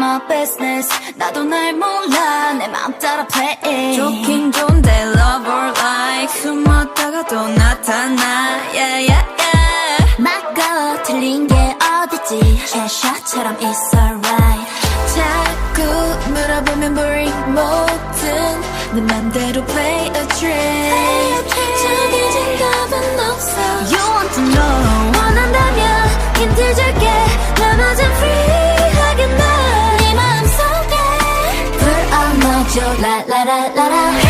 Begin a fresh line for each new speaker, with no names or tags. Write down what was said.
my business. 나도 날 몰라 내 맘 따라 play.
좋긴 좋은데 love or like 숨었다가 또 나타나 yeah yeah yeah.
막어 틀린 게 어딨지 샷처럼 it's alright.
자꾸 물어보면 boring 뭐든 내 맘대로 play a trick. 정해진 답은 없어.
You want to know 원한다면 힌트 줄게. 나마저 free하게 날 네 마음속에 불어넣어줘 라라라라라.